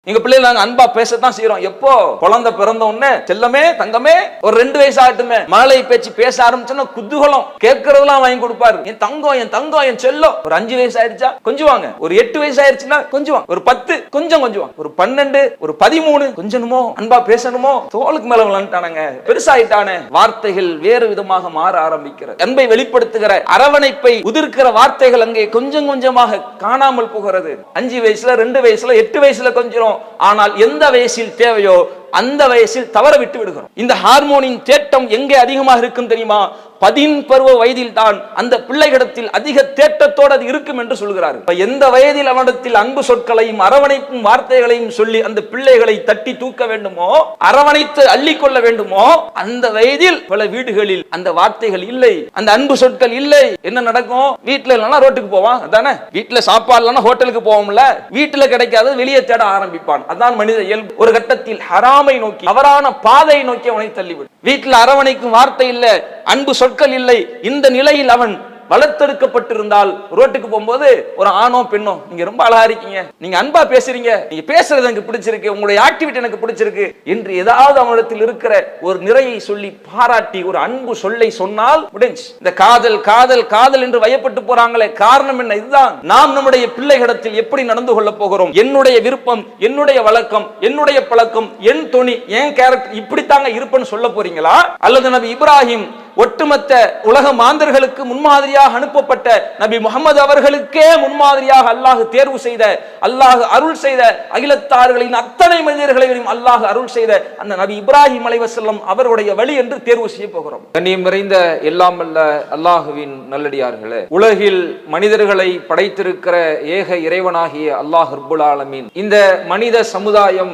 எங்க பிள்ளைகள் நாங்க அன்பா பேசத்தான் செய்யறோம். எப்போ குழந்தை பிறந்த உடனே செல்லமே தங்கமே ஒரு 2 வயசு ஆகட்டுமே மழலை பேச்சு பேச ஆரம்பிச்சோன்னா குதூகலம் கேட்கறதெல்லாம் வாங்கி கொடுப்பாரு. என் தங்கம் என் தங்கம் என் செல்லம். ஒரு 5 வயசு ஆயிடுச்சா கொஞ்சுவாங்க. ஒரு 8 வயசு ஆயிடுச்சுன்னா கொஞ்சுவாங்க. ஒரு 10 கொஞ்சம் கொஞ்சுவாங்க. ஒரு 12 ஒரு 13 கொஞ்சணுமோ அன்பா பேசணுமோ தோளுக்கு மேல விளையாண்டானுங்க பெருசாயிட்டானே. வார்த்தைகள் வேறு விதமாக மாற ஆரம்பிக்கிறது. அன்பை வெளிப்படுத்துகிற அரவணைப்பை உதிர்க்கிற வார்த்தைகள் அங்கே கொஞ்சம் கொஞ்சமாக காணாமல் போகிறது. 5 வயசுல 2 வயசுல 8 வயசுல கொஞ்சம். ஆனால் எந்த வயசில் தேவையோ அந்த வயசில் தவற விட்டு விடுகிறோம். இந்த ஹார்மோனின் தேட்டம் எங்கே அதிகமாக இருக்கும் தெரியுமா? 10 பருவ வயதில் தான் அந்த பிள்ளைகளிடத்தில் அதிக தேட்டத்தோடு அது இருக்கும் என்று சொல்கிறார்கள். எந்த வயதில் அவனிடத்தில் அன்பு சொற்களையும் அரவணைப்பும் வார்த்தைகளையும் சொல்லி அந்த பிள்ளைகளை தட்டி தூக்க வேண்டுமோ, அரவணைத்து அள்ளிக்கொள்ள வேண்டுமோ, அந்த வயதில் பல வீடுகளில் அந்த வார்த்தைகள் இல்லை, அந்த அன்பு சொற்கள் இல்லை. என்ன நடக்கும்? வீட்டுல இல்லைன்னா ரோட்டுக்கு போவான். அதானே, வீட்டுல சாப்பாடு இல்லைன்னா ஹோட்டலுக்கு போவோம்ல. வீட்டுல கிடைக்காத வெளியே தேட ஆரம்பிப்பான். அதான் மனித இயல்பு. ஒரு கட்டத்தில் ஹராமை நோக்கி தவறான பாதையை நோக்கி அவனை தள்ளிவிடும். வீட்டுல அரவணைக்கும் வார்த்தை இல்லை, அன்பு சொற்கள் இல்லை. இந்த நிலையில் அவன் வளர்த்தெடுக்கப்பட்டிருந்தால் ரோட்டுக்கு போகும்போது ஒரு ஆணோ பெண்ணோ, நீங்க ரொம்ப அழகா இருக்கீங்க, நீங்க அன்பா பேசுறீங்க, நீங்க பேசுறது எனக்கு பிடிச்சிருக்கு, உங்களுடைய ஆக்டிவிட்டி எனக்கு பிடிச்சிருக்கு என்று ஏதாவது அவனிடத்தில் இருக்கிற ஒரு நிறையை சொல்லி பாராட்டி ஒரு அன்பு சொல்லை சொன்னால் முடிஞ்சு. இந்த காதல் காதல் காதல் என்று வயப்பட்டு போறாங்களே, காரணம் என்ன? இதுதான். நாம் நம்முடைய பிள்ளைகளிடத்தில் எப்படி நடந்து கொள்ள போகிறோம்? என்னுடைய விருப்பம், என்னுடைய வழக்கம், என்னுடைய பழக்கம், என் துணி, என் கேரக்டர் இப்படித்தாங்க இருப்பேன்னு சொல்ல போறீங்களா? அல்லது நபி இப்ராஹிம் ஒட்டுமொத்த உலக மாந்தர்களுக்கு முன்மாதிரியாக அனுப்பப்பட்ட நபி முகமது அவர்களுக்கே முன்மாதிரியாக அல்லாஹ் தேர்வு செய்த, அல்லாஹ் அருள் செய்த, அகிலத்தார்களின் அத்தனை மனிதர்களையும் அல்லாஹ் அருள் செய்த அந்த நபி இப்ராஹிம் அலைஹிஸ்ஸலாம் அவருடைய வழி என்று தேர்வு செய்ய போகிறோம். கண்ணியம் நிறைந்த எல்லாம் அல்ல அல்லாஹுவின் நல்லடியார்களே, உலகில் மனிதர்களை படைத்திருக்கிற ஏக இறைவனாகிய அல்லாஹ் ரப்புல் ஆலமீன் இந்த மனித சமுதாயம்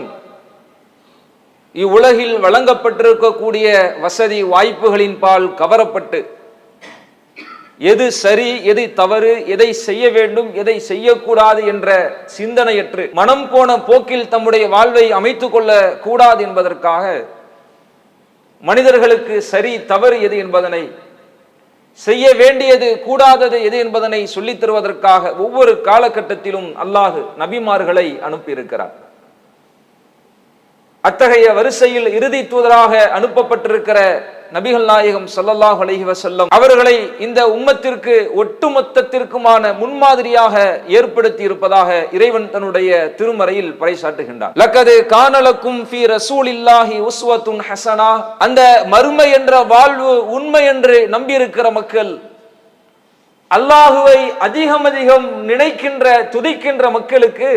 இவ்வுலகில் வழங்கப்பட்டிருக்கக்கூடிய வசதி வாய்ப்புகளின் பால் கவரப்பட்டு எது சரி எது தவறு, எதை செய்ய வேண்டும் எதை செய்யக்கூடாது என்ற சிந்தனையற்று மனம் போன போக்கில் தம்முடைய வாழ்வை அமைத்துக் கொள்ள கூடாது என்பதற்காக மனிதர்களுக்கு சரி தவறு எது என்பதனை, செய்ய வேண்டியது கூடாதது எது என்பதனை சொல்லித் தருவதற்காக ஒவ்வொரு காலகட்டத்திலும் அல்லாஹ் நபிமார்களை அனுப்பியிருக்கிறார். அத்தகைய வரிசையில் இறுதி தூதராக அனுப்பப்பட்டிருக்கிற நபிகள் நாயகம் ஸல்லல்லாஹு அலைஹி வஸல்லம் அவர்களை இந்த உம்மத்திற்கு ஒட்டுமொத்தத்திற்குமான முன்மாதிரியாக ஏற்படுத்தி இருப்பதாக இறைவன் தன்னுடைய திருமறையில் பறைசாட்டுகின்றார். லக்கது கான லக்கும் ஃபீ ரசூலில்லாஹி உஸ்வத்துன் ஹஸனா. அந்த மறுமை என்ற வாழ்வு உண்மை என்று நம்பியிருக்கிற மக்கள், அல்லாஹுவை அதிகம் அதிகம் நினைக்கின்ற துதிக்கின்ற மக்களுக்கு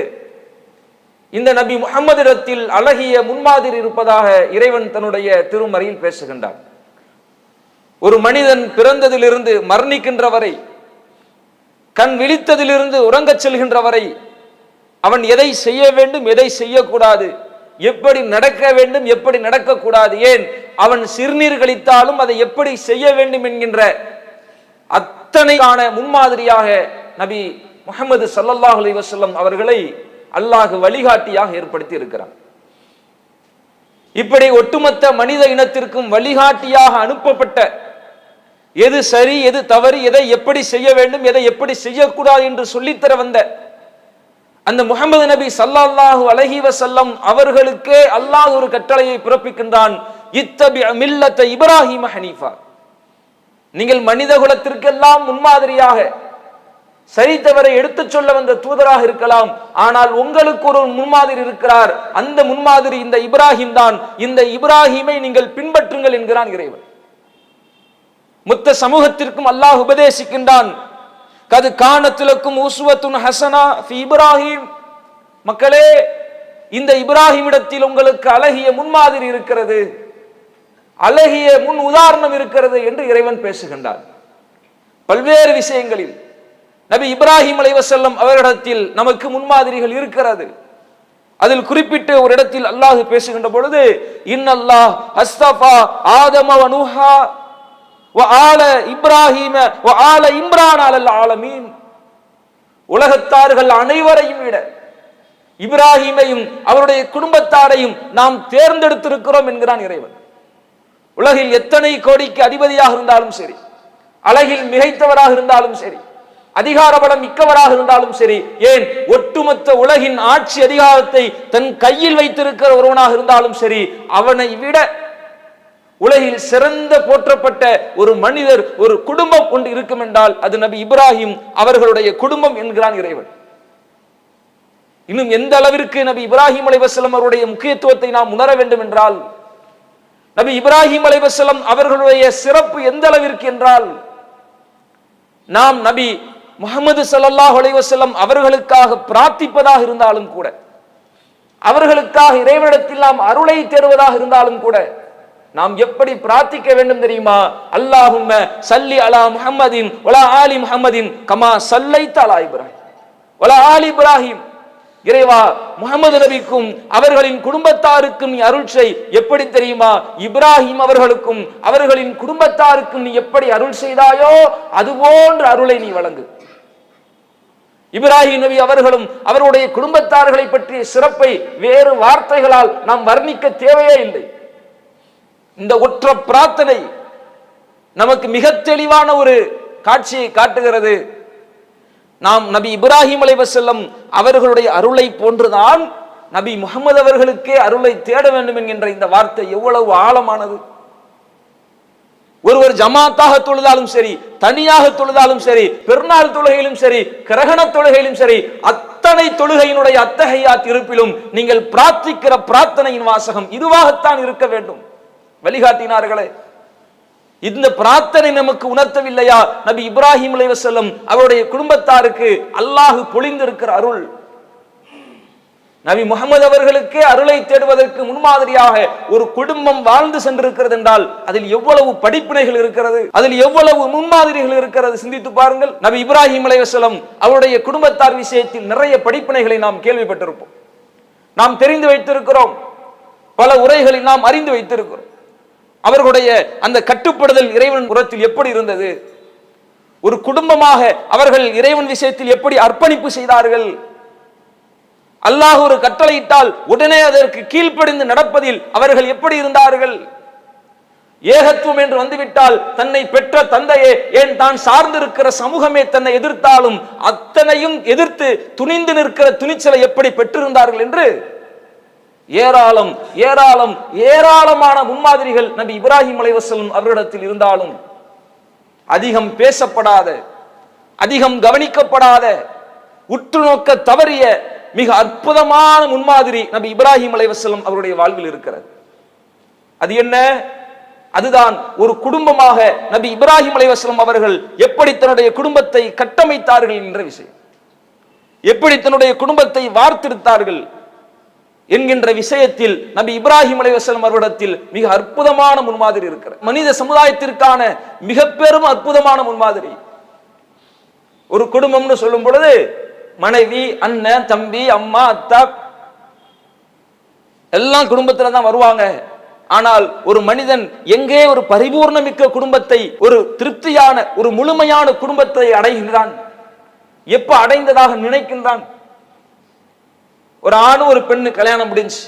இந்த நபி முஹம்மதிடத்தில் அழகிய முன்மாதிரி இருப்பதாக இறைவன் தன்னுடைய திருமறையில் பேசுகின்றார். ஒரு மனிதன் பிறந்ததிலிருந்து மரணிக்கின்ற வரை, கண் விழித்ததிலிருந்து உறங்கச் செல்கின்ற வரை அவன் எதை செய்ய வேண்டும் எதை செய்யக்கூடாது, எப்படி நடக்க வேண்டும் எப்படி நடக்கக்கூடாது, ஏன் அவன் சிறுநீர் கழித்தாலும் அதை எப்படி செய்ய வேண்டும் என்கின்ற அத்தனைக்கான முன்மாதிரியாக நபி முஹம்மது ஸல்லல்லாஹு அலைஹி வஸல்லம் அவர்களை அல்லாஹ் வழிகாட்டியாக ஏற்படுத்தி இருக்கிறார். இப்படி ஒட்டுமொத்த மனித இனத்திற்கும் வழிகாட்டியாக அனுப்பப்பட்ட, எது சரி எது தவறு, எதை எப்படி செய்ய வேண்டும் எதை எப்படி செய்யக்கூடாது என்று சொல்லித்தர வந்த அந்த முஹம்மது நபி ஸல்லல்லாஹு அலைஹி வஸல்லம் அவர்களுக்கே அல்லாஹ் ஒரு கட்டளையை பிறப்பிக்கின்றான். இத்தபி மில்லத இப்ராஹிம் ஹனீஃபா. நீங்கள் மனித குலத்திற்கெல்லாம் முன்மாதிரியாக சரித்தவரை எடுத்துச் சொல்ல வந்த தூதராக இருக்கலாம், ஆனால் உங்களுக்கு ஒரு முன்மாதிரி இருக்கிறார். அந்த முன்மாதிரி இந்த இப்ராஹிம் தான். இந்த இப்ராஹிமை நீங்கள் பின்பற்றுங்கள் என்கிறான் இறைவன். மொத்த சமூகத்திற்கும் அல்லாஹ் உபதேசிக்கின்றான். கது கானத்துலக்கும் உஸ்வத்துன் ஹஸனா ஃபீ இப்ராஹிம். மக்களே, இந்த இப்ராஹிமிடத்தில் உங்களுக்கு அழகிய முன்மாதிரி இருக்கிறது, அழகிய முன் உதாரணம் இருக்கிறது என்று இறைவன் பேசுகின்றான். பல்வேறு விஷயங்களில் நபி இப்ராஹிம் அலைஹிஸ்ஸலாம் அவரிடத்தில் நமக்கு முன்மாதிரிகள் இருக்கிறது. அதில் குறிப்பிட்டு ஒரு இடத்தில் அல்லாஹ் பேசுகின்ற பொழுது, இன்னல்லாஹ் அஸ்தஃபா ஆதம வ நூஹா வ ஆல இப்ராஹிம வ ஆல இம்ரான் அலல் ஆலமீன். உலகத்தார்கள் அனைவரையும் விட இப்ராஹிமையும் அவருடைய குடும்பத்தாரையும் நாம் தேர்ந்தெடுத்திருக்கிறோம் என்கிறான் இறைவன். உலகில் எத்தனை கோடிக்கு அதிபதியாக இருந்தாலும் சரி, அழகில் மிகைத்தவராக இருந்தாலும் சரி, அதிகார பலம் மிக்கவராக இருந்தாலும் சரி, ஏன் ஒட்டுமொத்த உலகின் ஆட்சி அதிகாரத்தை தன் கையில் வைத்திருக்கிற ஒருவனாக இருந்தாலும் சரி, அவனை விட உலகில் சிறந்த போற்றப்பட்ட ஒரு மனிதர், ஒரு குடும்பம் ஒன்று இருக்கும் என்றால் அது நபி இப்ராஹிம் அவர்களுடைய குடும்பம் என்கிறான் இறைவன். இன்னும் எந்த அளவிற்கு நபி இப்ராஹிம் அலைஹிஸ்ஸலாம் அவருடைய முக்கியத்துவத்தை நாம் உணர வேண்டும் என்றால், நபி இப்ராஹிம் அலைஹிஸ்ஸலாம் அவர்களுடைய சிறப்பு எந்த அளவிற்கு என்றால், நாம் நபி முஹம்மது ஸல்லல்லாஹு அலைஹி வஸல்லம் அவர்களுக்காக பிரார்த்திப்பதாக இருந்தாலும் கூட, அவர்களுக்காக இறைவனிடத்தில் நாம் அருளை தேடுவதாக இருந்தாலும் கூட, நாம் எப்படி பிரார்த்திக்க வேண்டும் தெரியுமா? அல்லாஹும்ம ஸல்லி அலா முஹம்மதின் வலா ஆலி முஹம்மதின் கமா ஸல்லைத அலா இப்ராஹிம் வலா ஆலி இப்ராஹிம். இறைவா, முஹம்மது நபிக்கும் அவர்களின் குடும்பத்தாருக்கும் நீ அருள் செய். எப்படி தெரியுமா? இப்ராஹிம் அவர்களுக்கும் அவர்களின் குடும்பத்தாருக்கும் நீ எப்படி அருள் செய்தாயோ அதுபோன்ற அருளை நீ வழங்கு. இப்ராஹிம் நபி அவர்களும் அவருடைய குடும்பத்தார்களை பற்றிய சிறப்பை வேறு வார்த்தைகளால் நாம் வர்ணிக்க தேவையே இல்லை. இந்த ஒற்ற பிரார்த்தனை நமக்கு மிக தெளிவான ஒரு காட்சியை காட்டுகிறது. நாம் நபி இப்ராஹிம் அலைஹிஸ்ஸலாம் அவர்களுடைய அருளை போன்றுதான் நபி முஹம்மது அவர்களுக்கே அருளை தேட வேண்டும் என்கின்ற இந்த வார்த்தை எவ்வளவு ஆழமானது. ஒருவர் ஜமாத்தாக தொழுதாலும் சரி, தனியாக தொழுதாலும் சரி, பெருநாள் தொழுகையிலும் சரி, கிரகண தொழுகையிலும் சரி, அத்தனை தொழுகையினுடைய அத்தஹியாத் இருப்பிலும் நீங்கள் பிரார்த்திக்கிற பிரார்த்தனையின் வாசகம் இதுவாகத்தான் இருக்க வேண்டும். வழிகாட்டினார்களே, இந்த பிரார்த்தனை நமக்கு உணர்த்தவில்லையா? நபி இப்ராஹிம் அலைஹிஸ்ஸலாம் அவருடைய குடும்பத்தாருக்கு அல்லாஹ் பொழிந்திருக்கிற அருள். நபி முஹம்மது அவர்களுக்கே அருளை தேடுவதற்கு முன்மாதிரியாக ஒரு குடும்பம் வாழ்ந்து சென்றிருக்கிறது என்றால் அதில் எவ்வளவு படிப்பினைகள் இருக்கிறது, அதில் எவ்வளவு முன்மாதிரிகள் இருக்கிறது, சிந்தித்து பாருங்கள். நபி இப்ராஹிம் அலைஹிஸ்ஸலாம் அவருடைய குடும்பத்தார் விஷயத்தில் நிறைய படிப்பினைகளை நாம் கேள்விப்பட்டிருப்போம், நாம் தெரிந்து வைத்திருக்கிறோம், பல உரைகளை நாம் அறிந்து வைத்திருக்கிறோம். அவர்களுடைய அந்த கட்டுப்படுதல் இறைவன் புறத்தில் எப்படி இருந்தது, ஒரு குடும்பமாக அவர்கள் இறைவன் விஷயத்தில் எப்படி அர்ப்பணிப்பு செய்தார்கள், அல்லாஹ் ஒரு கட்டளையிட்டால் உடனே அதற்கு கீழ்ப்படிந்து நடப்பதில் அவர்கள் எப்படி இருந்தார்கள், ஏகத்துவம் என்று வந்துவிட்டால் தன்னை பெற்ற தந்தையே, ஏன் தான் சார்ந்திருக்கிற சமூகமே தன்னை எதிர்த்தாலும் அத்தனையும் எதிர்த்து துணிந்து நிற்கிற துணிச்சலை எப்படி பெற்றிருந்தார்கள் என்று ஏராளம் ஏராளம் ஏராளமான முன்மாதிரிகள் நபி இப்ராஹிம் அலைஹிஸ்ஸலாம் அவர்களிடத்தில் இருந்தாலும் அதிகம் பேசப்படாத, அதிகம் கவனிக்கப்படாத, உற்று நோக்க தவறிய மிக அற்புதமான முன்மாதிரி நபி இப்ராஹிம் அலைஹிஸ்ஸலாம் அவருடைய வாழ்வில் இருக்கிறது. அது என்ன? அதுதான் ஒரு குடும்பமாக நபி இப்ராஹிம் அலைஹிஸ்ஸலாம் அவர்கள் எப்படி தன்னுடைய குடும்பத்தை கட்டமைத்தார்கள் என்ற விஷயம், எப்படி தன்னுடைய குடும்பத்தை வார்த்தெடுத்தார்கள் என்கின்ற விஷயத்தில் நபி இப்ராஹிம் அலைஹிஸ்ஸலாம் அவர்களிடத்தில் மிக அற்புதமான முன்மாதிரி இருக்கிறது. மனித சமுதாயத்திற்கான மிக பெரும் அற்புதமான முன்மாதிரி. ஒரு குடும்பம்னு சொல்லும் பொழுது மனைவி, அண்ணன், தம்பி, அம்மா, அத்தா எல்லாம் குடும்பத்துல தான் வருவாங்க. ஆனால் ஒரு மனிதன் எங்கே ஒரு பரிபூர்ணமிக்க குடும்பத்தை, ஒரு திருப்தியான, ஒரு முழுமையான குடும்பத்தை அடைகின்றான், எப்ப அடைந்ததாக நினைக்கின்றான்? ஒரு ஆணு ஒரு பெண்ணு கல்யாணம் முடிஞ்சு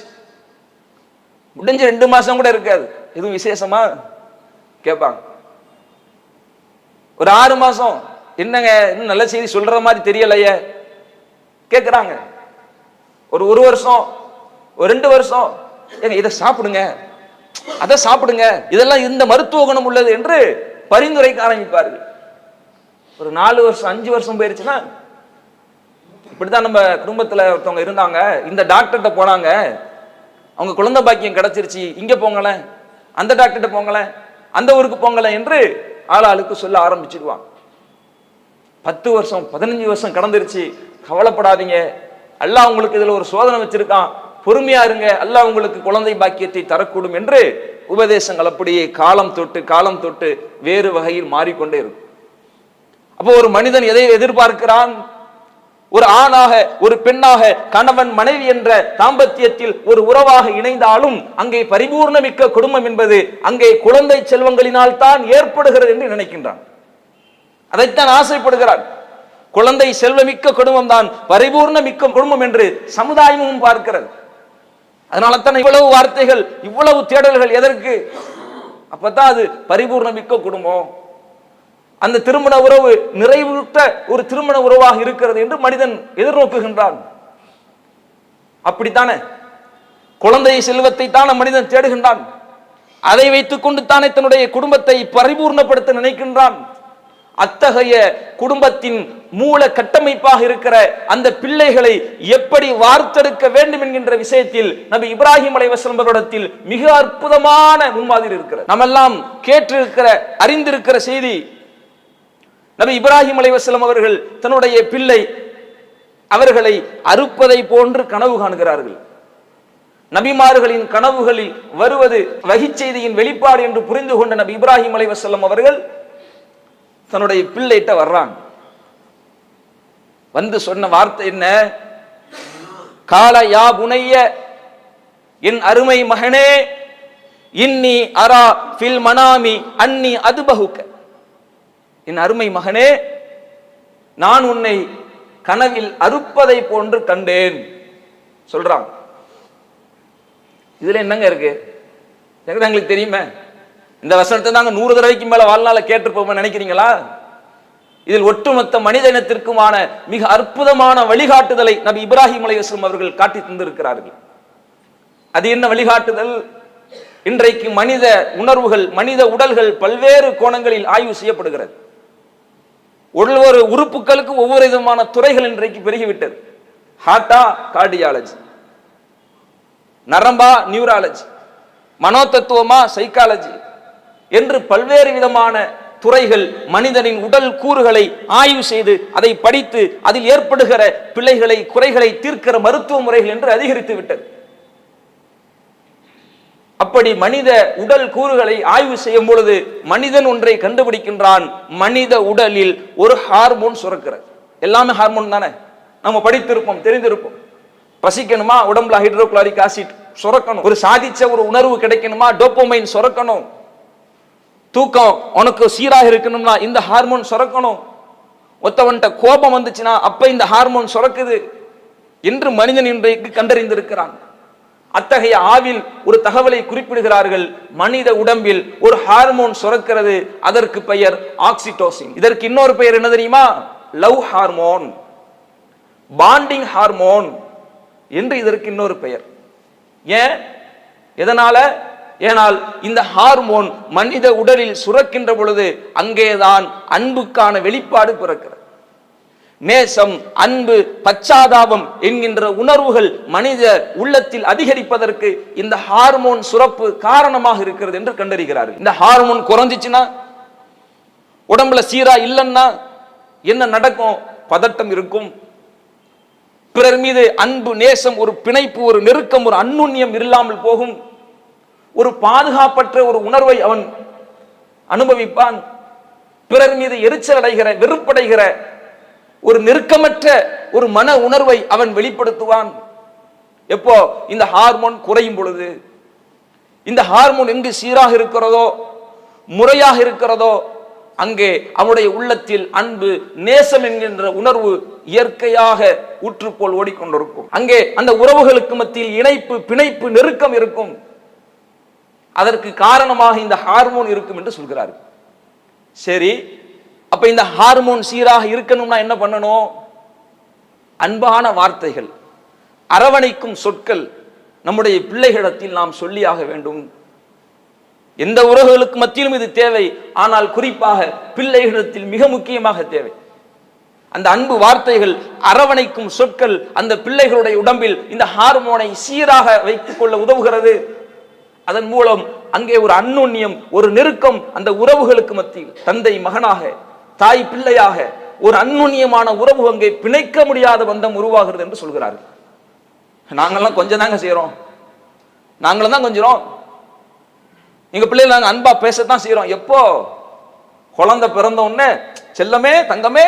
2 மாசம் கூட இருக்காது, எதுவும் விசேஷமா கேட்பாங்க. ஒரு 6 மாசம், என்னங்க இன்னும் நல்ல செய்தி சொல்ற மாதிரி தெரியலையே கேட்கிறாங்க. ஒரு 1 வருஷம், ஒரு 2 வருஷம், ஏங்க இதை சாப்பிடுங்க, அதை சாப்பிடுங்க, இதெல்லாம் இந்த மருத்துவ குணம் உள்ளது என்று பரிந்துரைக்க ஆரம்பிப்பார்கள். ஒரு 4 வருஷம் 5 வருஷம் போயிருச்சுன்னா, இப்படிதான் நம்ம குடும்பத்துல ஒருத்தவங்க இருந்தாங்க, இந்த டாக்டர்கிட்ட போனாங்க, அவங்க குழந்தை பாக்கியம் கிடைச்சிருச்சு, இங்க போங்களேன், அந்த டாக்டர்கிட்ட போங்களேன், அந்த ஊருக்கு போங்களேன் என்று ஆளாளுக்கு சொல்ல ஆரம்பிச்சிடுவாங்க. 10 வருஷம் 15 வருஷம் கடந்துருச்சு, கவலைப்படாதீங்க, அல்லாஹ் உங்களுக்கு இதுல ஒரு சோதனை வச்சிருக்கான், பொறுமையா இருங்க, அல்லாஹ் உங்களுக்கு குழந்தை பாக்கியத்தை தரக்கூடும் என்று உபதேசங்கள் அப்படியே காலம் தொட்டு வேறு வகையில் மாறிக்கொண்டே இருக்கும். அப்போ ஒரு மனிதன் எதை எதிர்பார்க்கிறான்? ஒரு ஆணாக ஒரு பெண்ணாக கணவன் மனைவி என்ற தாம்பத்தியத்தில் ஒரு உறவாக இணைந்தாலும் அங்கே பரிபூர்ணமிக்க குடும்பம் என்பது அங்கே குழந்தை செல்வங்களினால் தான் ஏற்படுகிறது என்று நினைக்கின்றான், அதைத்தான் ஆசைப்படுகிறான். குழந்தை செல்வமிக்க குடும்பம் தான் பரிபூர்ண மிக்க குடும்பம் என்று சமுதாயமும் பார்க்கிறது. அதனால தான் இவ்வளவு வார்த்தைகள், இவ்வளவு தேடல்கள் எதற்கு? அப்பதான் அது பரிபூர்ண மிக்க குடும்பம், அந்த திருமண உறவு நிறைவுற்ற ஒரு திருமண உறவாக இருக்கிறது என்று மனிதன் எதிர்நோக்குகின்றான். அப்படித்தானே? குழந்தை செல்வத்தை தான் மனிதன் தேடுகின்றான். அதை வைத்துக் கொண்டு தானே தன்னுடைய குடும்பத்தை பரிபூர்ணப்படுத்த நினைக்கின்றான். அத்தகைய குடும்பத்தின் மூல கட்டமைப்பாக இருக்கிற அந்த பிள்ளைகளை எப்படி வார்த்தெடுக்க வேண்டும் என்கின்ற விஷயத்தில் நபி இப்ராஹிம் அலைஹிஸ்ஸலாம் அவர்களிடத்தில் மிக அற்புதமான முன்மாதிரி இருக்கிறது. நம்ம எல்லாம் கேட்டிருக்கிற அறிந்திருக்கிற செய்தி, நபி இப்ராஹிம் அலைஹிஸ்ஸலாம் அவர்கள் தன்னுடைய பிள்ளை அவர்களை அறுப்பதை போன்று கனவு காணுகிறார்கள். நபிமார்களின் கனவுகளில் வருவது வஹி செய்தியின் வெளிப்பாடு என்று புரிந்து கொண்ட நபி இப்ராஹிம் அலைஹிஸ்ஸலாம் அவர்கள் தன்னுடைய பிள்ளைகிட்ட வர்றாங்க. வந்து சொன்ன வார்த்தை என்ன? கால யா புனைய, என் அருமை மகனே, இன்னி அரா ஃபில் மனாமி அன்னி அதுபஹுக, என் அருமை மகனே, நான் உன்னை கனவில் அறுப்பதை போன்று கண்டேன் சொல்றான். இதுல என்னங்க இருக்கு? எங்களுக்கு தெரியுமே. இந்த வசனத்தை தாங்க 100 தடவைக்கு மேல வாழ்நாள கேட்டிருப்போம் நினைக்கிறீங்களா? இதில் ஒட்டுமொத்த மனித இனத்திற்குமான மிக அற்புதமான வழிகாட்டுதலை நபி இப்ராஹிம் அலைஹிஸ்ஸலாம் அவர்கள் காட்டி தந்திருக்கிறார்கள். அது என்ன வழிகாட்டுதல்? இன்றைக்கு மனித உணர்வுகள், மனித உடல்கள் பல்வேறு கோணங்களில் ஆய்வு செய்யப்படுகிறது. ஒவ்வொரு உறுப்புகளுக்கு ஒவ்வொரு விதமான துறைகள் இன்றைக்கு பெருகிவிட்டது. ஹார்ட்டா கார்டியாலஜி, நரம்பா நியூராலஜி, மனோதத்துவமா சைக்காலஜி என்று பல்வேறு விதமான துறைகள் மனிதனின் உடல் கூறுகளை ஆய்வு செய்து அதை படித்து அதில் ஏற்படுகிற பிழைகளை குறைகளை தீர்க்கிற மருத்துவ முறைகள் என்று அதிகரித்து விட்டது. அப்படி மனித உடல் கூறுகளை ஆய்வு செய்யும் பொழுது மனிதன் ஒன்றை கண்டுபிடிக்கின்றான். மனித உடலில் ஒரு ஹார்மோன் சுரக்கிறது. எல்லாமே ஹார்மோன் தானே, நம்ம படித்திருப்போம், தெரிந்திருப்போம். பசிக்கணுமா, உடம்புல ஹைட்ரோகுளோரிக் ஆசிட் சுரக்கணும். ஒரு சாதிச்ச ஒரு உணர்வு கிடைக்கணுமா, டோபமைன் சுரக்கணும். தூக்கம் உனக்கு சீராக இருக்கணும்னா இந்த ஹார்மோன் சுரக்கணும். ஒத்தவன்ட்ட கோபம் வந்துச்சுன்னா அப்ப இந்த ஹார்மோன் சுரக்குது என்று மனிதன் இன்றைக்கு கண்டறிந்திருக்கிறான். அத்தகைய ஆவில் ஒரு தகவலை குறிப்பிடுகிறார்கள். மனித உடம்பில் ஒரு ஹார்மோன் சுரக்கிறது. அதற்கு பெயர் ஆக்சிடோசின். இதற்கு இன்னொரு பெயர் என்ன தெரியுமா? லவ் ஹார்மோன், பாண்டிங் ஹார்மோன் என்று இதற்கு இன்னொரு பெயர். ஏன்? எதனால? ஏனால் இந்த ஹார்மோன் மனித உடலில் சுரக்கின்ற பொழுது அங்கேதான் அன்புக்கான வெளிப்பாடு பிறக்கிறது. நேசம், அன்பு, பச்சாதாபம் என்கின்ற உணர்வுகள் மனித உள்ளத்தில் அதிகரிப்பதற்கு இந்த ஹார்மோன் சுரப்பு காரணமாக இருக்கிறது என்று கண்டறிகிறார்கள். இந்த ஹார்மோன் குறைஞ்சிச்சுன்னா, உடம்புல சீரா இல்லைன்னா என்ன நடக்கும்? பதட்டம் இருக்கும். பிறர் மீது அன்பு, நேசம், ஒரு பிணைப்பு, ஒரு நெருக்கம், ஒரு அன்னுண்ணியம் இல்லாமல் போகும். ஒரு பாதுகாப்பற்ற ஒரு உணர்வை அவன் அனுபவிப்பான். பிறர் மீது எரிச்சல் அடைகிற, வெறுப்படைகிற, ஒரு நெருக்கமற்ற ஒரு மன உணர்வை அவன் வெளிப்படுத்துவான். எப்போ? இந்த ஹார்மோன் குறையும் பொழுது. இந்த ஹார்மோன் எங்கு சீராக இருக்கிறதோ, முறையாக இருக்கிறதோ, அங்கே அவனுடைய உள்ளத்தில் அன்பு, நேசம் என்கின்ற உணர்வு இயற்கையாக ஊற்றுப்போல் ஓடிக்கொண்டிருக்கும். அங்கே அந்த உறவுகளுக்கு மத்தியில் இணைப்பு, பிணைப்பு, நெருக்கம் இருக்கும். அதற்கு காரணமாக இந்த ஹார்மோன் இருக்கும் என்று சொல்கிறார்கள். சரி, அப்ப இந்த ஹார்மோன் சீராக இருக்கணும்னா என்ன பண்ணணும்? அன்பான வார்த்தைகள், அரவணைக்கும் சொற்கள் நம்முடைய பிள்ளைகளிடத்தில் நாம் சொல்லியாக வேண்டும். எந்த உறவுகளுக்கு மத்தியிலும் இது தேவை. ஆனால் குறிப்பாக பிள்ளைகளிடத்தில் மிக முக்கியமாக தேவை. அந்த அன்பு வார்த்தைகள், அரவணைக்கும் சொற்கள் அந்த பிள்ளைகளுடைய உடம்பில் இந்த ஹார்மோனை சீராக வைத்துக் கொள்ள உதவுகிறது. அதன் மூலம் அங்கே ஒரு அன்னுண்ணியம், ஒரு நெருக்கம் அந்த உறவுகளுக்கு மத்தியில், தந்தை மகனாக, தாய் பிள்ளையாக ஒரு அன்னுண்ணியமான உறவு அங்கே பிணைக்க முடியாத பந்தம் உருவாகிறது என்று சொல்கிறார்கள். நாங்கள்லாம் கொஞ்சம் தாங்க செய்யறோம், நாங்களும் தான் கொஞ்சம். எங்க பிள்ளைகள் நாங்க அன்பா பேசத்தான் செய்யறோம். எப்போ? குழந்தை பிறந்த உடனே செல்லமே, தங்கமே,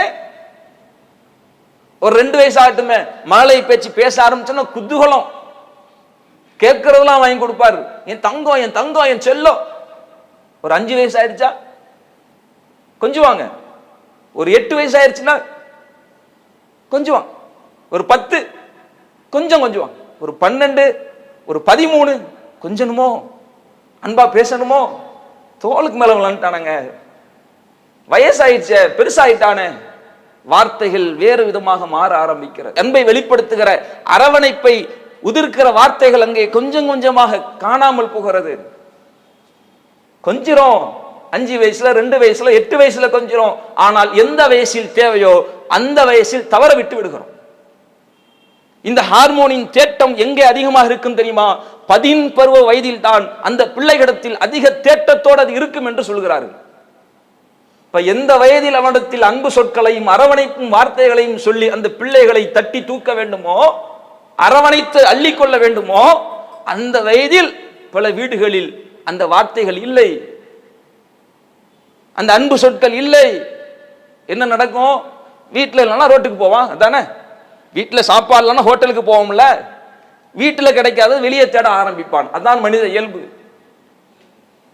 ஒரு 2 வயசு ஆகட்டுமே, மழலை பேச்சு பேச ஆரம்பிச்சோன்னா குதூகலம், கேட்கறதெல்லாம் வாங்கி கொடுப்பாரு. என் தங்கம், என் தங்கம், என் செல்லம். ஒரு 5 வயசு ஆயிடுச்சா கொஞ்சுவாங்க. ஒரு 8 வயசு ஆயிடுச்சுன்னா கொஞ்சுவாங்க. ஒரு 10 கொஞ்சம் கொஞ்சுவாங்க. ஒரு 12, ஒரு 13 கொஞ்சணுமோ, அன்பா பேசணுமோ, தோளுக்கு மேல விளாண்டானுங்க. வயசாயிடுச்ச, பெருசாயிட்டானே, வார்த்தைகள் வேறு விதமாக மாற ஆரம்பிக்கிறது. அன்பை வெளிப்படுத்துகிற, அரவணைப்பை உதிர்க்கிற வார்த்தைகள் அங்கே கொஞ்சம் கொஞ்சமாக காணாமல் போகிறது. கொஞ்சிரும் 5 வயசுல, 2 வயசுல, 8 வயசுல கொஞ்சிரும். ஆனால் எந்த வயசில் தேவையோ அந்த வயசில் தவற விட்டு விடுகிறோம். இந்த ஹார்மோனின் தேட்டம் எங்கே அதிகமாக இருக்கும் தெரியுமா? 10 பருவ வயதில் தான் அந்த பிள்ளைகளிடத்தில் அதிக தேட்டத்தோடு அது இருக்கும் என்று சொல்கிறார்கள். இப்ப எந்த வயதில் அவனிடத்தில் அன்பு சொற்களையும் அரவணைப்பும் வார்த்தைகளையும் சொல்லி அந்த பிள்ளைகளை தட்டி தூக்க வேண்டுமோ, அரவணைத்து அள்ளிக்கொள்ள வேண்டுமோ, அந்த வயதில் பல வீடுகளில் அந்த வார்த்தைகள் இல்லை, அந்த அன்பு சொற்கள் இல்லை. என்ன நடக்கும்? வீட்டில் இல்லைன்னா ரோட்டுக்கு போவான், அதானே? வீட்டில் சாப்பாடு இல்லைன்னா ஹோட்டலுக்கு போவோம்ல, வீட்டில் கிடைக்காத வெளியே தேட ஆரம்பிப்பான். அதான் மனித இயல்பு.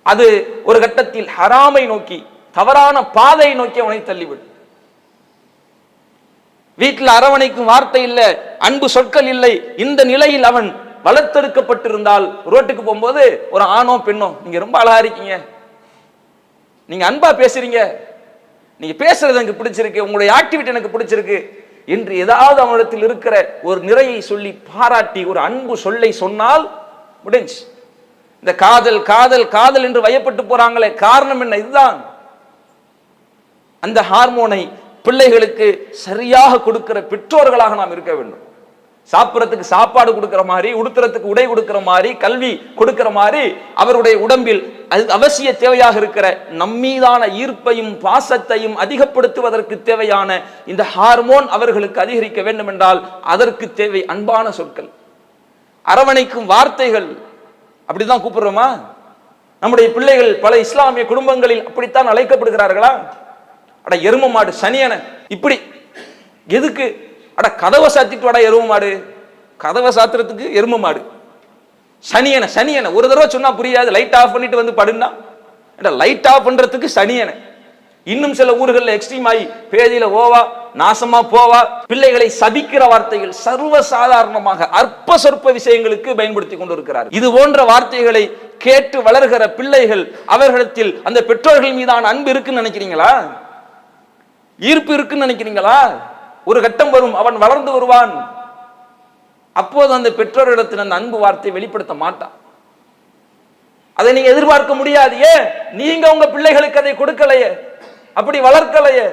அது ஒரு கட்டத்தில் ஹராமை நோக்கி, தவறான பாதையை நோக்கி அவனை தள்ளிவிடும். வீட்டில் அரவணைக்கும் வார்த்தை இல்லை, அன்பு சொற்கள் இல்லை. இந்த நிலையில் அவன் வளர்த்தெடுக்கப்பட்டிருந்தால் ரோட்டுக்கு போகும்போது ஒரு ஆணோ பெண்ணோ, நீங்க ரொம்ப அழகா இருக்கீங்க, நீங்க அன்பா பேசுறீங்க, நீங்க பேசுறது எனக்கு பிடிச்சிருக்கு, உங்களுடைய ஆக்டிவிட்டி எனக்கு பிடிச்சிருக்கு என்று ஏதாவது அவனிடத்தில் இருக்கிற ஒரு நிறையை சொல்லி பாராட்டி ஒரு அன்பு சொல்லை சொன்னால் முடிஞ்சு. இந்த காதல் காதல் காதல் என்று வயப்பட்டு போறாங்களே, காரணம் என்ன? இதுதான். அந்த ஹார்மோனை பிள்ளைகளுக்கு சரியாக கொடுக்கிற பெற்றோர்களாக நாம் இருக்க வேண்டும். சாப்பிட்றதுக்கு சாப்பாடு கொடுக்கிற மாதிரி, உடுத்துறதுக்கு உடை கொடுக்கிற மாதிரி, கல்வி கொடுக்கிற மாதிரி அவருடைய உடம்பில் அது அவசிய தேவையாக இருக்கிற நம்மீதான ஈர்ப்பையும் பாசத்தையும் அதிகப்படுத்துவதற்கு தேவையான இந்த ஹார்மோன் அவர்களுக்கு அதிகரிக்க வேண்டும் என்றால் அதற்கு தேவை அன்பான சொற்கள், அரவணைக்கும் வார்த்தைகள். அப்படிதான் கூப்பிடுறோமா? நம்முடைய பிள்ளைகள் பல இஸ்லாமிய குடும்பங்களில் அப்படித்தான் அழைக்கப்படுகிறார்களா? அட எரும மாடு, சனியன, இப்படி எதுக்கு? அட கதவை சாத்திட்டு வாடா எரும மாடு, கதவை சாத்துறதுக்கு எரும மாடு, சனியன சனியன. ஒரு தடவை சொன்னா புரியாது, லைட் ஆஃப் பண்ணிட்டு வந்து படுனா, லைட் ஆஃப் பண்றதுக்கு சனியன. இன்னும் சில ஊர்களில் எக்ஸ்ட்ரீம் ஆகி பேதியில ஓவா, நாசமா போவா. பிள்ளைகளை சபிக்கிற வார்த்தைகள் சர்வ சாதாரணமாக அற்ப சொற்ப விஷயங்களுக்கு பயன்படுத்தி கொண்டிருக்கிறார். இது போன்ற வார்த்தைகளை கேட்டு வளர்கிற பிள்ளைகள், அவர்களிடத்தில் அந்த பெற்றோர்கள் மீதான அன்பு இருக்குன்னு நினைக்கிறீங்களா? ஈர்ப்பு இருக்குன்னு நினைக்கிறீங்களா? ஒரு கட்டம் வரும், அவன் வளர்ந்து வருவான், அப்போது அந்த பெற்றோரிடத்தில் அந்த அன்பு வார்த்தை வெளிப்படுத்த மாட்டான். அதை நீங்க எதிர்பார்க்க முடியாது. ஏன்? நீங்க உங்க பிள்ளைகளுக்கு அதை கொடுக்கலையே, அப்படி வளர்க்கலையே.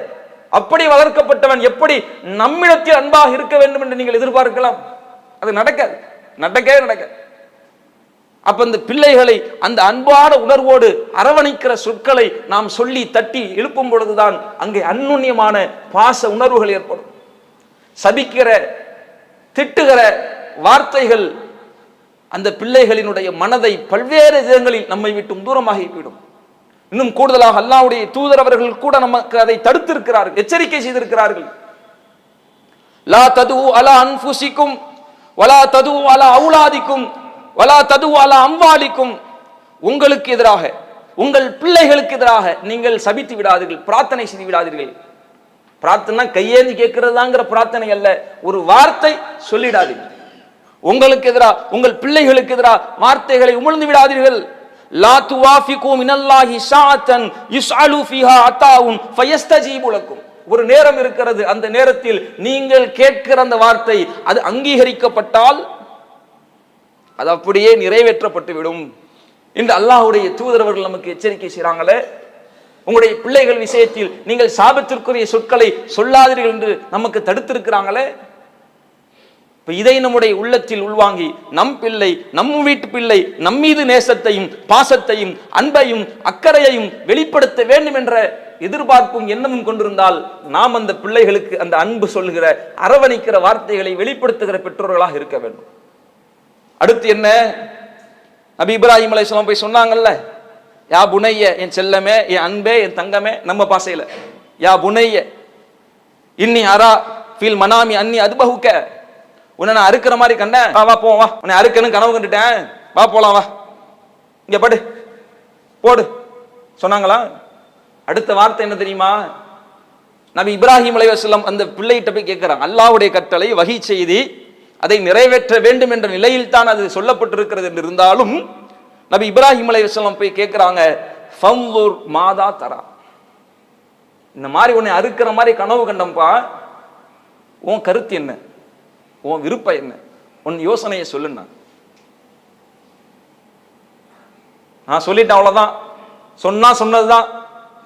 அப்படி வளர்க்கப்பட்டவன் எப்படி நம்மிடத்தில் அன்பாக இருக்க வேண்டும் என்று நீங்கள் எதிர்பார்க்கலாம்? அது நடக்காது, நடக்கவே நடக்காது. அப்ப அந்த பிள்ளைகளை அந்த அன்பான உணர்வோடு அரவணைக்கிற சொற்களை நாம் சொல்லி தட்டி எழுப்பும் பொழுதுதான் அங்கே அந்நுண்ணியமான பாச உணர்வுகள் ஏற்படும். சபிக்கிற, திட்டுகிற வார்த்தைகள் அந்த பிள்ளைகளினுடைய மனதை பல்வேறு விதங்களில் நம்மை விட்டு தூரமாகிவிடும். இன்னும் கூடுதலாக அல்லாஹ்வுடைய தூதர் அவர்கள் கூட நமக்கு அதை தடுத்திருக்கிறார்கள், எச்சரிக்கை செய்திருக்கிறார்கள். லா தது அலா அன்ஃபுசிக்கும் வலா தது அலா அவுலாதிக்கும் வலா தது அலா அம்வாலிக்கும். உங்களுக்கு எதிராக, உங்கள் பிள்ளைகளுக்கு எதிராக நீங்கள் சபித்து விடாதீர்கள், பிரார்த்தனை செய்து விடாதீர்கள். பிரார்த்தனை கையேந்தி கேட்கிறதாங்கிற பிரார்த்தனை அல்ல, ஒரு வார்த்தை சொல்லிடாதீர்கள். உங்களுக்கு எதிராக, உங்கள் பிள்ளைகளுக்கு எதிராக வார்த்தைகளை உமிழ்ந்து விடாதீர்கள். லா துவாஃபிகு மினல்லாஹி ஷாஅத்தன் யுஸ்அலு ஃபீஹா அத்தாஉன் ஃபயஸ்தஜீபு லக்கும். ஒரு நேரம் இருக்கிறது, அந்த நேரத்தில் நீங்கள் கேட்கிற அந்த வார்த்தை அது அங்கீகரிக்கப்பட்டால் அது அப்படியே நிறைவேற்றப்பட்டு விடும் என்று அல்லாஹ்வுடைய தூதர் அவர்கள் நமக்கு எச்சரிக்கை செய்றாங்களே. உங்களுடைய பிள்ளைகள் விஷயத்தில் நீங்கள் சாபத்திற்குரிய சொற்களை சொல்லாதீர்கள் என்று நமக்கு தடுத்திருக்கிறாங்களே. இதை நம்முடைய உள்ளத்தில் உள்வாங்கி நம் பிள்ளை, நம் வீட்டு பிள்ளை நம் மீது நேசத்தையும் பாசத்தையும் அன்பையும் அக்கறையையும் வெளிப்படுத்த வேண்டும் என்ற எதிர்பார்ப்பும் எண்ணமும் கொண்டிருந்தால் நாம் அந்த பிள்ளைகளுக்கு அந்த அன்பு சொல்கிற, அரவணைக்கிற வார்த்தைகளை வெளிப்படுத்துகிற பெற்றோர்களாக இருக்க வேண்டும். அடுத்து என்ன? நபி இப்ராஹிம் அலைஹிஸ்ஸலாம் போய் சொன்னாங்கல்ல, யா புனைய, என் செல்லமே, என் அன்பே, என் தங்கமே, நம்ம பாசையில யா புனைய இன்னி அரா ஃபீல் மனாமி அன்னி அதுபஹுக்க. உன்னை நான் அறுக்கிற மாதிரி கண்டேன், வா வா போவோம், வா உன்னை அறுக்கணும் கனவு கண்டுட்டேன், வா போலாம், வா இங்க படு போடு சொன்னாங்களா? அடுத்த வார்த்தை என்ன தெரியுமா? நபி இப்ராஹிம் அலைஹிஸ்ஸலாம் அந்த பிள்ளைகிட்ட போய் கேட்கிறாங்க, அல்லாஹ்வுடைய கட்டளை வஹி செய்தி அதை நிறைவேற்ற வேண்டும் என்ற நிலையில் தான் அது சொல்லப்பட்டிருக்கிறது என்று இருந்தாலும் நபி இப்ராஹிம் அலைஹிஸ்ஸலாம் போய் கேட்கிறாங்க, ஃபன்துர் மாதா தரா, இந்த மாதிரி உன்னை அறுக்கிற மாதிரி கனவு கண்டம்பா, உன் கருத்து என்ன, உன் விருப்பம் என்ன, உன் யோசனையை சொல்லுன்னா. நான் சொல்லிட்டேன், அவ்வளவுதான், சொன்னா சொன்னதுதான்,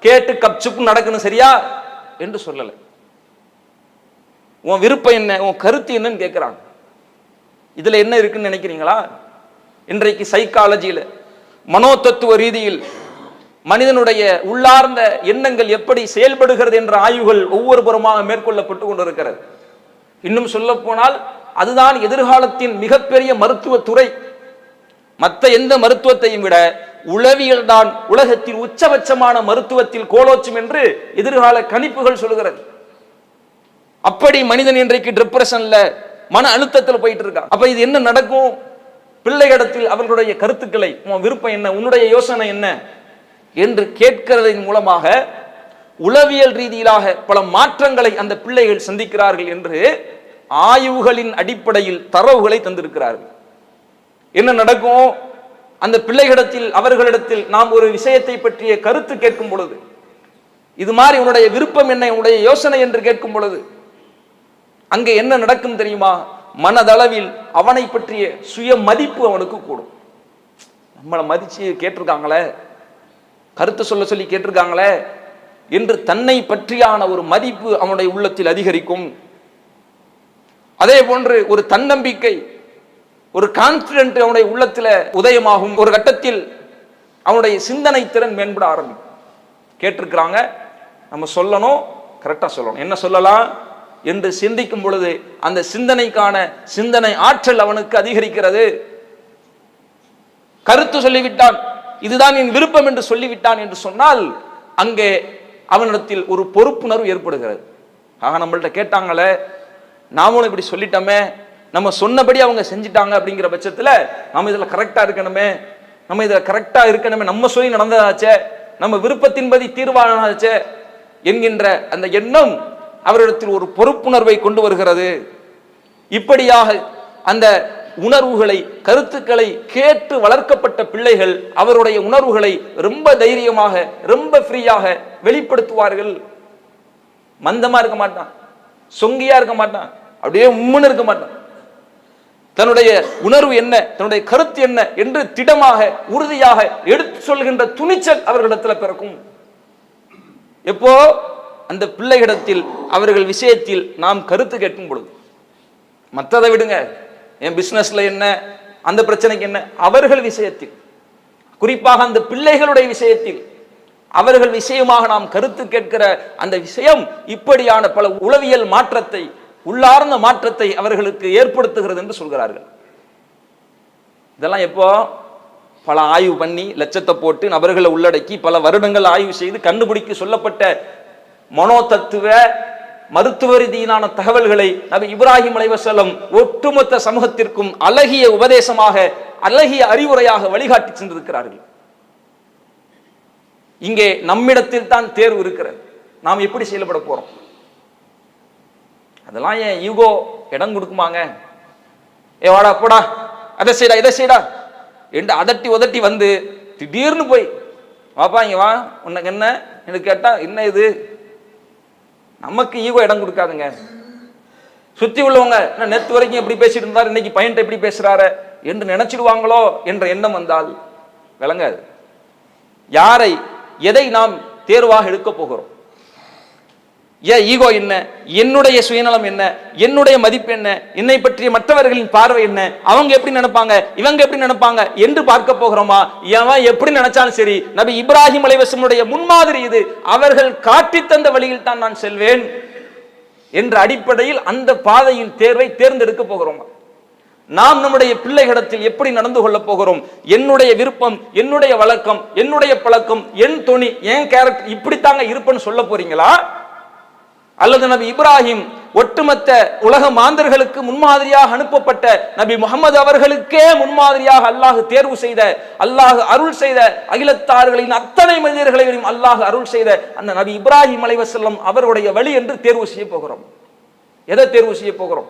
கேட்டு கப்சுப்பு நடக்கணும் சரியா என்று சொல்லலை. உன் விருப்பம் என்ன, உன் கருத்து என்னன்னு கேட்கிறாங்க. இதுல என்ன இருக்குன்னு நினைக்கிறீங்களா? இன்றைக்கு சைக்காலஜியில, மனோ தத்துவ ரீதியில் மனிதனுடைய உள்ளார்ந்த எண்ணங்கள் எப்படி செயல்படுகிறது என்ற ஆய்வுகள் ஒவ்வொரு புறமாக மேற்கொள்ளப்பட்டு கொண்டிருக்கிறது. இன்னும் சொல்ல போனால் அதுதான் எதிர்காலத்தின் மிகப்பெரிய மருத்துவ துறை. மற்ற எந்த மருத்துவத்தையும் விட உளவியல் தான் உலகத்தின் உச்சபட்சமான மருத்துவத்தில் கோலோச்சும் என்று எதிர்கால கணிப்புகள் சொல்கிறது. அப்படி மனிதன் இன்றைக்கு டிப்ரெஷன்ல, மன அழுத்தத்தில் போயிட்டு இருக்கான். அப்ப இது என்ன நடக்கும்? பிள்ளைகளிடத்தில் அவர்களுடைய கருத்துக்களை, உன் விருப்பம் என்ன, உன்னுடைய யோசனை என்ன என்று கேட்கிறதன் மூலமாக உளவியல் ரீதியிலாக பல மாற்றங்களை அந்த பிள்ளைகள் சந்திக்கிறார்கள் என்று ஆய்வுகளின் அடிப்படையில் தரவுகளை தந்திருக்கிறார்கள். என்ன நடக்கும்? அந்த பிள்ளைகளிடத்தில், அவர்களிடத்தில் நாம் ஒரு விஷயத்தை பற்றிய கருத்து கேட்கும் பொழுது, இது மாதிரி உன்னுடைய விருப்பம் என்ன, உன்னுடைய யோசனை என்று கேட்கும் பொழுது அங்கே என்ன நடக்கும் தெரியுமா? மனதளவில் அவனை பற்றிய சுய மதிப்பு அவனுக்கு கூடும். நம்மளை மதிச்சு கேட்டிருக்காங்களே, கருத்து சொல்ல சொல்லி கேட்டிருக்காங்களே என்று தன்னை பற்றியான ஒரு மதிப்பு அவனுடைய உள்ளத்தில் அதிகரிக்கும். அதே போன்று ஒரு தன்னம்பிக்கை, ஒரு கான்பிடன்ட் அவனுடைய உள்ளத்தில் உதயமாகும். ஒரு கட்டத்தில் அவனுடைய சிந்தனை திறன் மேம்பட ஆரம்பிக்கும். கேட்டிருக்கிறாங்க, நம்ம சொல்லணும், கரெக்டா சொல்லணும், என்ன சொல்லலாம் என்று சிந்திக்கும் பொழுது அந்த சிந்தனைக்கான சிந்தனை ஆற்றல் அவனுக்கு அதிகரிக்கிறது. கருத்து சொல்லிவிட்டான், இதுதான் என் விருப்பம் என்று சொல்லிவிட்டான் என்று சொன்னால் அங்கே அவனிடத்தில் ஒரு பொறுப்புணர்வு ஏற்படுகிறது. ஆக நம்மள்ட்ட கேட்டாங்களே, நாமளும் இப்படி சொல்லிட்டோமே, நம்ம சொன்னபடி அவங்க செஞ்சிட்டாங்க அப்படிங்கிற பட்சத்தில் நம்ம இதில் கரெக்டா இருக்கணுமே, நம்ம இதில் கரெக்டா இருக்கணுமே, நம்ம சொல்லி நடந்ததாச்சே, நம்ம விருப்பத்தின்படி தீர்வானாச்சே என்கின்ற அந்த எண்ணம் அவரிடத்தில் ஒரு பொறுப்புணர்வை கொண்டு வருகிறது. இப்படியாக அந்த உணர்வுகளை, கருத்துக்களை கேட்டு வளர்க்கப்பட்ட பிள்ளைகள் அவருடைய உணர்வுகளை ரொம்ப தைரியமாக, ரொம்ப ஃப்ரீயாக வெளிப்படுத்துவார்கள். மந்தமா இருக்க மாட்டான், சொங்கியா இருக்க மாட்டான், அப்படியே உம்முன்னு இருக்க மாட்டான். தன்னுடைய உணர்வு என்ன, தன்னுடைய கருத்து என்ன என்று திடமாக, உறுதியாக எடுத்து சொல்கின்ற துணிச்சல் அவர்களிடத்தில் பிறக்கும். எப்போ? அந்த பிள்ளைகளிடத்தில், அவர்கள் விஷயத்தில் நாம் கருத்து கேட்கும் பொழுது. மற்றதை விடுங்க, என் பிசினஸ்ல என்ன, அந்த பிரச்சனைக்கு என்ன, அவர்கள் விஷயத்தில், குறிப்பாக அந்த பிள்ளைகளுடைய விஷயத்தில், அவர்கள் விஷயமாக நாம் கருத்து கேட்கிற அந்த விஷயம் இப்படியான பல உளவியல் மாற்றத்தை, உள்ளார்ந்த மாற்றத்தை அவர்களுக்கு ஏற்படுத்துகிறது என்று சொல்கிறார்கள். இதெல்லாம் எப்போ? பல ஆய்வு பண்ணி, லட்சத்தை போட்டு, நபர்களை உள்ளடக்கி பல வருடங்கள் ஆய்வு செய்து கண்டுபிடிக்க சொல்லப்பட்ட மனோ தத்துவ மருத்துவ ரீதியிலான தகவல்களை நபி இப்ராஹிம் அலைஹிஸ்ஸலாம் ஒட்டுமொத்த சமூகத்திற்கும் அழகிய உபதேசமாக, அழகிய அறிவுரையாக வழிகாட்டி சென்றிருக்கிறார்கள். இங்கே நம்மிடத்தில் தான் தேர்வு இருக்கிறது. நாம் எப்படி செயல்பட போறோம்? அதெல்லாம் ஏன் ஈகோ இடம் கொடுக்குமாங்க? வாடா போடா, அதை செய்டா, இதை செய்டா என்று அதட்டி உதட்டி வந்து திடீர்னு போய், வாப்பா இங்க வா, உனக்கு என்ன என்று கேட்டா என்ன இது? நமக்கு ஈகோ இடம் கொடுக்காதுங்க. சுத்தி உள்ளவங்க நேற்று வரைக்கும் எப்படி பேசிட்டு இருந்தார், இன்னைக்கு பையன்ட்ட எப்படி பேசுறாரு என்று நினைச்சிடுவாங்களோ என்ற எண்ணம் வந்தால் விளங்காது. யாரை, எதை நாம் தேர்வாக எடுக்க போகிறோம்? ஏன் ஈகோ என்ன, என்னுடைய சுயநலம் என்ன, என்னுடைய மதிப்பு என்ன, என்னை பற்றிய மற்றவர்களின் பார்வை என்ன, அவங்க எப்படி நினைப்பாங்க, இவங்க எப்படி நினைப்பாங்க என்று பார்க்க போகிறோமா? எவன் எப்படி நினைச்சாலும் சரி, நபி இப்ராஹிம் அலைஹிஸ்ஸலாமுடைய முன்மாதிரி இது, அவர்கள் காட்டி தந்த வழியில் தான் நான் செல்வேன் என்ற அடிப்படையில் அந்த பாதையின் தேர்வை தேர்ந்தெடுக்க போகிறோமா? நாம் நம்முடைய பிள்ளைகளிடத்தில் எப்படி நடந்து கொள்ள போகிறோம்? என்னுடைய விருப்பம், என்னுடைய வழக்கம், என்னுடைய பழக்கம், என் துணி, என் கேரக்டர் இப்படித்தாங்க இருப்பேன்னு சொல்ல போறீங்களா? அல்லது நபி இப்ராஹிம் ஒட்டுமொத்த உலக மாந்தர்களுக்கு முன்மாதிரியாக அனுப்பப்பட்ட நபி முகமது அவர்களுக்கே முன்மாதிரியாக அல்லாஹ் தேர்வு செய்த, அல்லாஹ் அருள் செய்த, அகிலத்தார்களின் அத்தனை மனிதர்களையும் அல்லாஹ் அருள் செய்த அந்த நபி இப்ராஹிம் அலைஹிஸ்ஸலாம் அவருடைய வழி என்று தேர்வு செய்ய போகிறோம். எதை தேர்வு செய்ய போகிறோம்?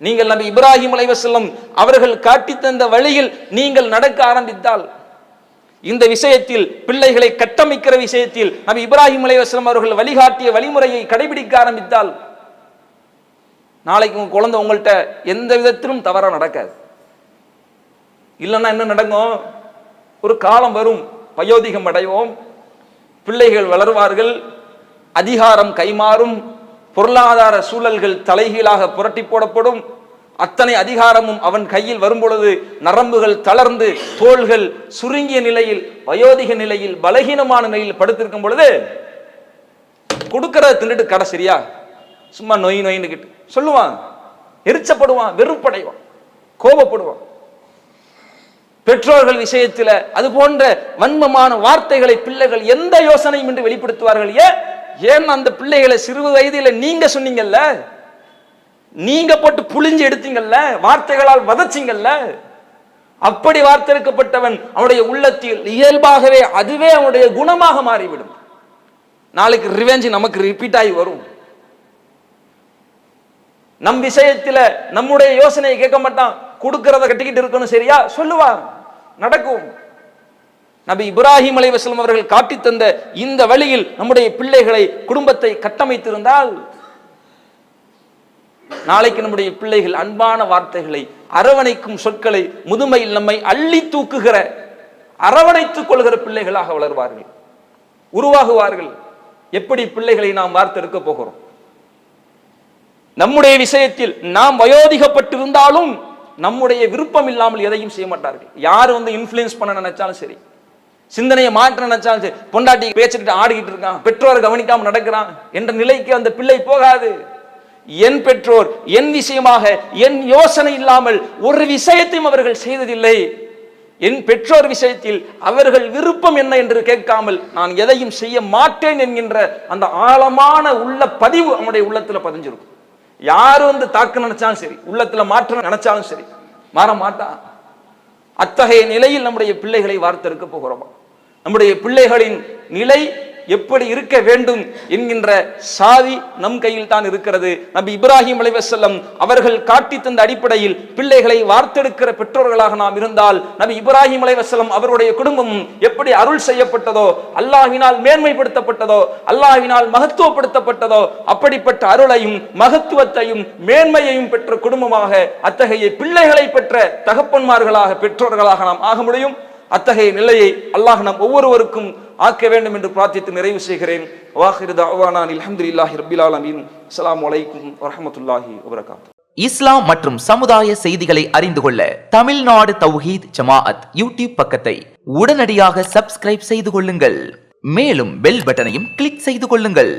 நீங்கள் நபி இப்ராஹிம் அலைஹிஸ்ஸலாம் அவர்கள் காட்டி தந்த வழியில் நீங்கள் நடக்க ஆரம்பித்தால், இந்த விஷயத்தில் பிள்ளைகளை கட்டமைக்கிற விஷயத்தில் நபி இப்ராஹிம் அலைஹிஸ்ஸலாம் அவர்கள் வழிகாட்டிய வழிமுறையை கடைபிடிக்க ஆரம்பித்தால் நாளைக்கு உங்க குழந்தை உங்கள்கிட்ட எந்த விதத்திலும் தவறா நடக்காது. இல்லைன்னா என்ன நடக்கும்? ஒரு காலம் வரும், வயோதிகம் அடைவோம், பிள்ளைகள் வளருவார்கள், அதிகாரம் கைமாறும், பொருளாதார சூழல்கள் தலைகீழாக புரட்டி போடப்படும். அத்தனை அதிகாரமும் அவன் கையில் வரும்பொழுது நரம்புகள் தளர்ந்து தோள்கள் சுருங்கிய நிலையில் வயோதிக நிலையில் பலகீனமான நிலையில் படுத்திருக்கும் பொழுது கொடுக்கறத தின்னுட்டு கடை சரியா சும்மா நொய் நொயின்னு கிட்டு சொல்லுவான், எரிச்சப்படுவான், வெறுப்படைவான், கோபப்படுவான். பெற்றோர்கள் விஷயத்தில் அது போன்ற வன்மமான வார்த்தைகளை பிள்ளைகள் எந்த யோசனையும் என்று வெளிப்படுத்துவார்கள். ஏன் அந்த பிள்ளைகளை சிறு வயதில் நீங்க சொன்னீங்கல்ல, நீங்க போட்டு புளிஞ்சு எடுத்தீங்கல்ல, வார்த்தைகளால் வதச்சிங்கல்ல, அப்படி வார்த்தெடுக்கப்பட்டவன் அவனுடைய உள்ளத்தில் இயல்பாகவே அதுவே அவனுடைய குணமாக மாறிவிடும். நாளைக்கு ரிவெஞ்ச் நமக்கு ரிப்பீட் ஆகி வரும். நம் விஷயத்துல நம்முடைய யோசனையை கேட்க மாட்டான், கொடுக்கறத கட்டிக்கிட்டு இருக்கணும், சரியா சொல்லுவான், நடக்கும். நபி இப்ராஹிம் அலைஹிஸ்ஸலாம் அவர்கள் காட்டி தந்த இந்த வழியில் நம்முடைய பிள்ளைகளை குடும்பத்தை கட்டமைத்திருந்தால் நாளைக்கு நம்முடைய பிள்ளைகள் அன்பான வார்த்தைகளை அரவணைக்கும் சொற்களை முதுமையில் நம்மை அள்ளி தூக்குகிற அரவணைத்துக் கொள்கிற பிள்ளைகளாக வளர்வார்கள், உருவாகுவார்கள். எப்படி பிள்ளைகளை நாம் வார்த்தெடுக்க போகிறோம்? நம்முடைய விஷயத்தில் நாம் வயோதிகப்பட்டிருந்தாலும் நம்முடைய விருப்பம் இல்லாமல் எதையும் செய்ய மாட்டார்கள். யார் இன்ஃப்ளூயன்ஸ் பண்ண நினைச்சாலும் சரி, சிந்தனையை மாற்ற நினைச்சாலும் சரி, பொண்டாட்டி பேசிட்டு ஆடிக்கிட்டு இருக்கான், பெற்றோரை கவனிக்காம நடக்கிறான் என்ற நிலைக்கு அந்த பிள்ளை போகாது. என் பெற்றோர் என் விஷயமாக என் யோசனை இல்லாமல் ஒரு விஷயத்தையும் அவர்கள் செய்ததில்லை. என் பெற்றோர் விஷயத்தில் அவர்கள் விருப்பம் என்ன என்று கேட்காமல் நான் எதையும் செய்ய மாட்டேன் என்கின்ற அந்த ஆழமான உள்ள பதிவு அவனுடைய உள்ளத்துல பதிஞ்சிருக்கும். யாரு தாக்க நினைச்சாலும் சரி, உள்ளத்துல மாற்ற நினைச்சாலும் சரி, மாற மாட்டான். அத்தகைய நிலையில் நம்முடைய பிள்ளைகளை வார்த்தெடுக்க போகிறோமா? நம்முடைய பிள்ளைகளின் நிலை எப்படி இருக்க வேண்டும் என்கின்ற சாவி நம் கையில் தான் இருக்கிறது. நபி இப்ராஹிம் அலைஹிஸ்ஸலாம் அவர்கள் காட்டி தந்த அடிப்படையில் பிள்ளைகளை வார்த்தெடுக்கிற பெற்றோர்களாக நாம் இருந்தால், நபி இப்ராஹிம் அலைஹிஸ்ஸலாம் அவருடைய குடும்பம் எப்படி அருள் செய்யப்பட்டதோ, அல்லாஹ்வினால் மேன்மைப்படுத்தப்பட்டதோ, அல்லாஹ்வினால் மகத்துவப்படுத்தப்பட்டதோ, அப்படிப்பட்ட அருளையும் மகத்துவத்தையும் மேன்மையையும் பெற்ற குடும்பமாக, அத்தகைய பிள்ளைகளை பெற்ற தகப்பன்மார்களாக பெற்றோர்களாக நாம் ஆக முடியும். அத்தகைய நிலையை அல்லாஹ் நம் ஒவ்வொருவருக்கும் ஆக்க வேண்டும் என்று பிரார்த்தித்து நிறைவு செய்கிறேன். வாஹிரு தஅவானா அல்ஹம்துலில்லாஹி ரப்பில் ஆலமீன். அஸ்ஸலாமு அலைக்கும் வரஹ்மத்துல்லாஹி வபரகாத்துஹு. இஸ்லாம் மற்றும் சமுதாய செய்திகளை அறிந்து கொள்ள தமிழ்நாடு தௌஹீத் ஜமாஅத் யூடியூப் பக்கத்தை உடனடியாக சப்ஸ்கிரைப் செய்து கொள்ளுங்கள். மேலும் பெல் பட்டனையும் கிளிக் செய்து கொள்ளுங்கள்.